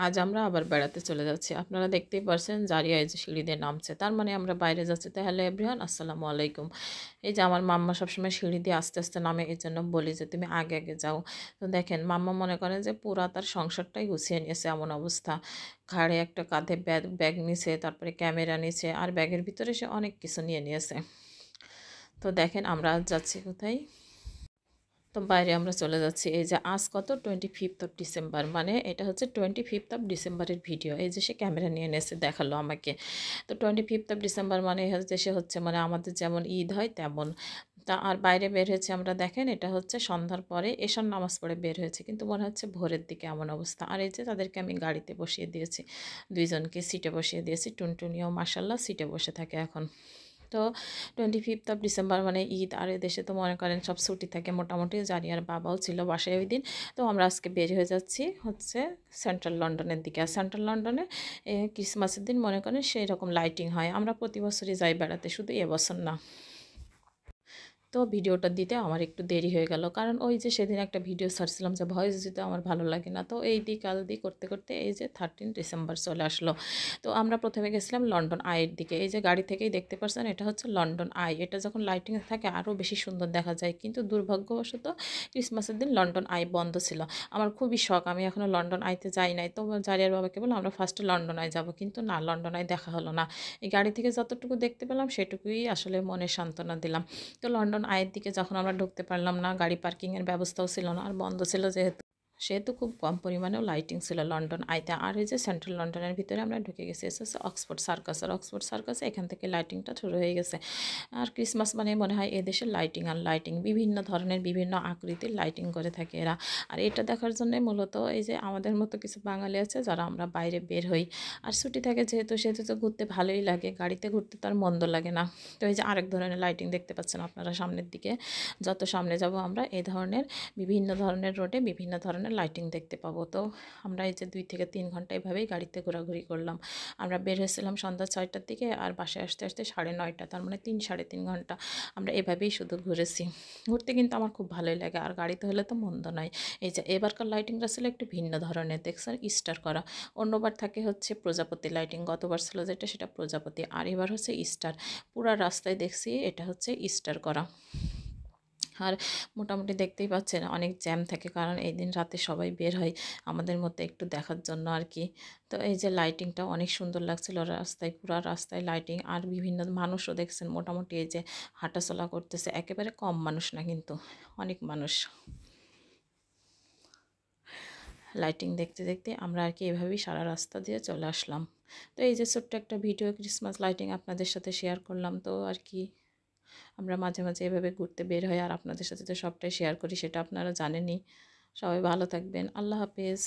আজ আমরা আবার বেড়াতে চলে যাচ্ছি। আপনারা দেখতেই পারছেন জারিয়া এই যে সিঁড়ি দিয়ে নামছে। তার মানে আমরা বাইরে যাচ্ছি। তো হ্যালো এভরিওয়ান, আসসালামু আলাইকুম। এই যে আমার মাম্মা সবসময় সিঁড়ি দিয়ে আস্তে, আস্তে নামে, এজন্য বলি যে তুমি আগে, আগে যাও। তো দেখেন মাম্মা মনে করেন যে পুরা তার সংসারটাই গুছিয়ে নিয়েছে, এমন অবস্থা। ঘাড়ে একটা কাঁধে ব্যাগ নিছে, তারপরে ক্যামেরা নিছে, আর ব্যাগের ভিতরে সে অনেক কিছু নিয়ে নিয়েছে। তো দেখেন আমরা আজ যাচ্ছি কোথায়? তো বাইরে আমরা চলে যাচ্ছি। এই যে আজ কত 25 ডিসেম্বর, মানে এটা হচ্ছে 25 ডিসেম্বরের ভিডিও। এই যে সে ক্যামেরা নিয়ে এসে দেখালো আমাকে। তো 25 ডিসেম্বর মানে হচ্ছে সে হচ্ছে মানে আমাদের যেমন ঈদ হয় তেমন। তা আর বাইরে বের হয়েছে আমরা, দেখেন এটা হচ্ছে সন্ধ্যার পরে এশার নামাজ পড়ে বের হয়েছে, কিন্তু মনে হচ্ছে ভোরের দিকে, এমন অবস্থা। আর এই যে তাদেরকে আমি গাড়িতে বসিয়ে দিয়েছি, দুইজনকে সিটে বসিয়ে দিয়েছি। টুনটুনিও মাসাল্লাহ সিটে বসে থাকে এখন। তো 25 ডিসেম্বর মানে ঈদ, আর এদেশে তো মনে করেন সব ছুটি থাকে মোটামুটি। জারিয়ার বাবাও ছিল বাসায় ওই দিন। তো আমরা আজকে বের হয়ে যাচ্ছি হচ্ছে সেন্ট্রাল লন্ডনের দিকে। আর সেন্ট্রাল লন্ডনে ক্রিসমাসের দিন মনে করেন সেই রকম লাইটিং হয়। আমরা প্রতি বছরই যাই বেড়াতে, শুধু এবছর না। তো ভিডিওটা দিতে আমার একটু দেরি হয়ে গেল, কারণ ওই যে সেদিন একটা ভিডিও ছাড়ছিলাম যে ভয়েস দিতে আমার ভালো লাগে না। তো এই দিক কাল দিক করতে করতে এই যে 13 ডিসেম্বর চলে আসলো। তো আমরা প্রথমে গেছিলাম লন্ডন আইয়ের দিকে। এই যে গাড়ি থেকেই দেখতে পাচ্ছেন এটা হচ্ছে লন্ডন আই। এটা যখন লাইটিং থাকে আরও বেশি সুন্দর দেখা যায়, কিন্তু দুর্ভাগ্যবশত ক্রিসমাসের দিন লন্ডন আই বন্ধ ছিল। আমার খুবই শখ, আমি এখনও লন্ডন আইতে যাই নাই। তো জারিয়ার বাবাকে বললাম আমরা ফার্স্টে লন্ডন আই যাবো, কিন্তু না, লন্ডন আই দেখা হলো না। এই গাড়ি থেকে যতটুকু দেখতে পেলাম সেটুকুই আসলে মনে সান্ত্বনা দিলাম। তো লন্ডন আইয়ের দিকে যখন আমরা ঢুকতে পারলাম না, গাড়ি পার্কিংয়ের ব্যবস্থাও ছিল না, আর বন্ধ ছিল যেহেতু, সেহেতু খুব কম পরিমাণেও লাইটিং ছিল লন্ডন আইতে। আর এই যে সেন্ট্রাল লন্ডনের ভিতরে আমরা ঢুকে গেছি, এসে হচ্ছে অক্সফোর্ড সার্কাস। আর অক্সফোর্ড সার্কাসে এখান থেকে লাইটিংটা শুরু হয়ে গেছে। আর ক্রিসমাস মানে মনে হয় এদেশের লাইটিং আর লাইটিং, বিভিন্ন ধরনের বিভিন্ন আকৃতির লাইটিং করে থাকে এরা। আর এটা দেখার জন্যে মূলত এই যে আমাদের মতো কিছু বাঙালি আছে যারা আমরা বাইরে বের হই। আর ছুটি থাকে যেহেতু, সেহেতু তো ঘুরতে ভালোই লাগে, গাড়িতে ঘুরতে তার মন্দ লাগে না। তো এই যে আরেক ধরনের লাইটিং দেখতে পাচ্ছেন আপনারা সামনের দিকে। যত সামনে যাব আমরা এই ধরনের বিভিন্ন ধরনের রোডে বিভিন্ন ধরনের লাইটিং দেখতে পাবো। তো আমরা এই যে 2 থেকে 3 ঘন্টা এভাবেই গাড়িতে ঘোরাঘুরি করলাম। আমরা বের হয়েছিলাম সন্ধ্যা 6টার দিকে, আর বাসায় আসতে আসতে 9:30, তার মানে 3 সাড়ে 3 ঘন্টা আমরা এভাবেই শুধু ঘুরেছি। ঘুরতে কিন্তু আমার খুব ভালোই লাগে, আর গাড়িতে হলে তো মন্দ নয়। এই যে এবারকার লাইটিংটা ছিল একটু ভিন্ন ধরনের, দেখছেন স্টার করা। অন্যবার থাকে হচ্ছে প্রজাপতি লাইটিং, গতবার ছিল যেটা সেটা প্রজাপতি, আর এবার হচ্ছে স্টার। পুরা রাস্তায় দেখছি এটা হচ্ছে স্টার করা। আর মোটামুটি দেখতেই পাচ্ছেন অনেক জ্যাম থাকে, কারণ এই দিন রাতে সবাই বের হয় আমাদের মতো একটু দেখার জন্য আর কি। তো এই যে লাইটিংটা অনেক সুন্দর লাগছিল রাস্তায়, পুরা রাস্তায় লাইটিং। আর বিভিন্ন মানুষও দেখছেন মোটামুটি এই যে হাঁটাচলা করতেছে, একেবারে কম মানুষ না কিন্তু, অনেক মানুষ। লাইটিং দেখতে দেখতে আমরা আর কি এভাবেই সারা রাস্তা দিয়ে চলে আসলাম। তো এই যে ছোট্ট একটা ভিডিও ক্রিসমাস লাইটিং আপনাদের সাথে শেয়ার করলাম। তো আর কি আমরা মাঝে মাঝে এভাবে ঘুরতে বের হই, আর আপনাদের সাথে তো সবটাই শেয়ার করি, সেটা আপনারা জানেনই। সবাই ভালো থাকবেন, আল্লাহ হাফেজ।